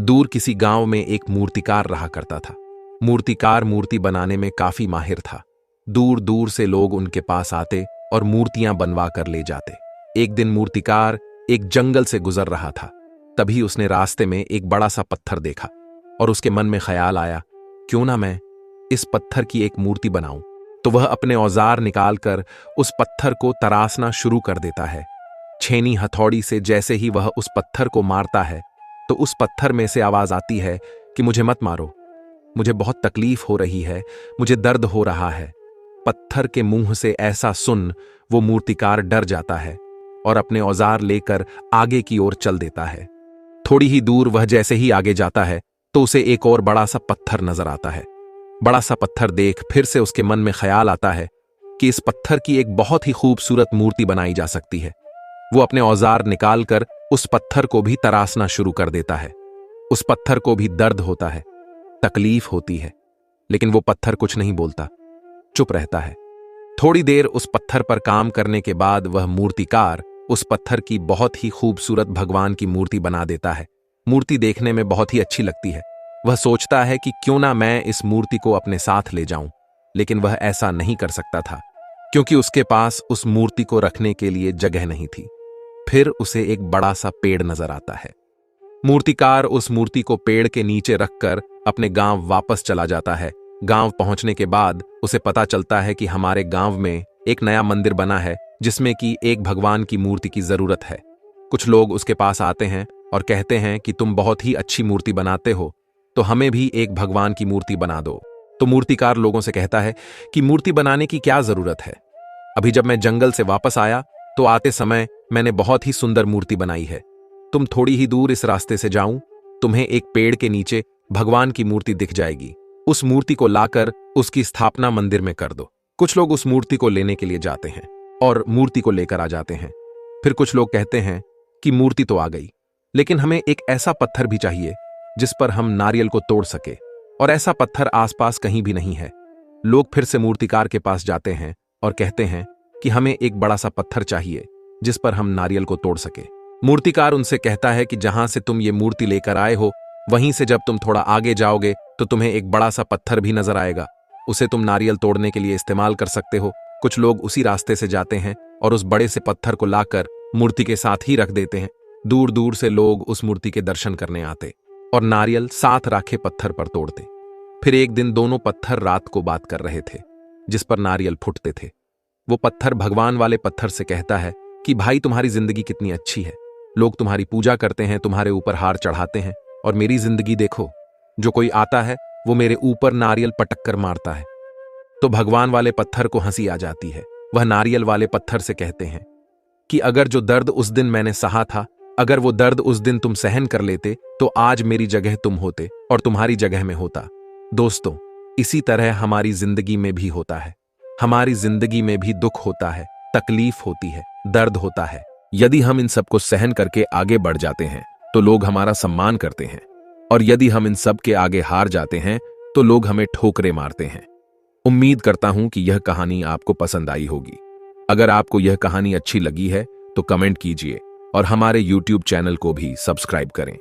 दूर किसी गांव में एक मूर्तिकार रहा करता था। मूर्तिकार मूर्ति बनाने में काफी माहिर था। दूर दूर से लोग उनके पास आते और मूर्तियां बनवा कर ले जाते। एक दिन मूर्तिकार एक जंगल से गुजर रहा था। तभी उसने रास्ते में एक बड़ा सा पत्थर देखा और उसके मन में ख्याल आया, क्यों ना मैं इस पत्थर की एक मूर्ति बनाऊं। तो वह अपने औजार निकालकर उस पत्थर को तराशना शुरू कर देता है। छेनी हथौड़ी से जैसे ही वह उस पत्थर को मारता है तो उस पत्थर में से आवाज आती है कि मुझे मत मारो, मुझे बहुत तकलीफ हो रही है, मुझे दर्द हो रहा है। पत्थर के मुंह से ऐसा सुन वो मूर्तिकार डर जाता है और अपने औजार लेकर आगे की ओर चल देता है। थोड़ी ही दूर वह जैसे ही आगे जाता है तो उसे एक और बड़ा सा पत्थर नजर आता है। बड़ा सा पत्थर देख फिर से उसके मन में ख्याल आता है कि इस पत्थर की एक बहुत ही खूबसूरत मूर्ति बनाई जा सकती है। वो अपने औजार निकालकर उस पत्थर को भी तराशना शुरू कर देता है। उस पत्थर को भी दर्द होता है, तकलीफ होती है, लेकिन वो पत्थर कुछ नहीं बोलता, चुप रहता है। थोड़ी देर उस पत्थर पर काम करने के बाद वह मूर्तिकार उस पत्थर की बहुत ही खूबसूरत भगवान की मूर्ति बना देता है। मूर्ति देखने में बहुत ही अच्छी लगती है। वह सोचता है कि क्यों ना मैं इस मूर्ति को अपने साथ ले जाऊं, लेकिन वह ऐसा नहीं कर सकता था क्योंकि उसके पास उस मूर्ति को रखने के लिए जगह नहीं थी। फिर उसे एक बड़ा सा पेड़ नजर आता है। मूर्तिकार उस मूर्ति को पेड़ के नीचे रखकर अपने गांव वापस चला जाता है। गांव पहुंचने के बाद उसे पता चलता है कि हमारे गांव में एक नया मंदिर बना है जिसमें कि एक भगवान की मूर्ति की जरूरत है। कुछ लोग उसके पास आते हैं और कहते हैं कि तुम बहुत ही अच्छी मूर्ति बनाते हो, तो हमें भी एक भगवान की मूर्ति बना दो। तो मूर्तिकार लोगों से कहता है कि मूर्ति बनाने की क्या जरूरत है, अभी जब मैं जंगल से वापस आया तो आते समय मैंने बहुत ही सुंदर मूर्ति बनाई है। तुम थोड़ी ही दूर इस रास्ते से जाऊं, तुम्हें एक पेड़ के नीचे भगवान की मूर्ति दिख जाएगी। उस मूर्ति को लाकर उसकी स्थापना मंदिर में कर दो। कुछ लोग उस मूर्ति को लेने के लिए जाते हैं और मूर्ति को लेकर आ जाते हैं। फिर कुछ लोग कहते हैं कि मूर्ति तो आ गई, लेकिन हमें एक ऐसा पत्थर भी चाहिए जिस पर हम नारियल को तोड़ सके, और ऐसा पत्थर आसपास कहीं भी नहीं है। लोग फिर से मूर्तिकार के पास जाते हैं और कहते हैं कि हमें एक बड़ा सा पत्थर चाहिए जिस पर हम नारियल को तोड़ सके। मूर्तिकार उनसे कहता है कि जहां से तुम ये मूर्ति लेकर आए हो वहीं से जब तुम थोड़ा आगे जाओगे तो तुम्हें एक बड़ा सा पत्थर भी नजर आएगा, उसे तुम नारियल तोड़ने के लिए इस्तेमाल कर सकते हो। कुछ लोग उसी रास्ते से जाते हैं और उस बड़े से पत्थर को लाकर मूर्ति के साथ ही रख देते हैं। दूर दूर से लोग उस मूर्ति के दर्शन करने आते और नारियल साथ राखे पत्थर पर तोड़ते। फिर एक दिन दोनों पत्थर रात को बात कर रहे थे जिस पर नारियल फूटते थे। वो पत्थर भगवान वाले पत्थर से कहता है कि भाई तुम्हारी जिंदगी कितनी अच्छी है, लोग तुम्हारी पूजा करते हैं, तुम्हारे ऊपर हार चढ़ाते हैं, और मेरी जिंदगी देखो, जो कोई आता है वो मेरे ऊपर नारियल पटक कर मारता है। तो भगवान वाले पत्थर को हंसी आ जाती है। वह नारियल वाले पत्थर से कहते हैं कि अगर जो दर्द उस दिन मैंने सहा था, अगर वो दर्द उस दिन तुम सहन कर लेते तो आज मेरी जगह तुम होते और तुम्हारी जगह में होता। दोस्तों, इसी तरह हमारी जिंदगी में भी होता है। हमारी जिंदगी में भी दुख होता है, तकलीफ होती है, दर्द होता है। यदि हम इन सबको सहन करके आगे बढ़ जाते हैं तो लोग हमारा सम्मान करते हैं, और यदि हम इन सब के आगे हार जाते हैं तो लोग हमें ठोकरें मारते हैं। उम्मीद करता हूं कि यह कहानी आपको पसंद आई होगी। अगर आपको यह कहानी अच्छी लगी है तो कमेंट कीजिए और हमारे YouTube चैनल को भी सब्सक्राइब करें।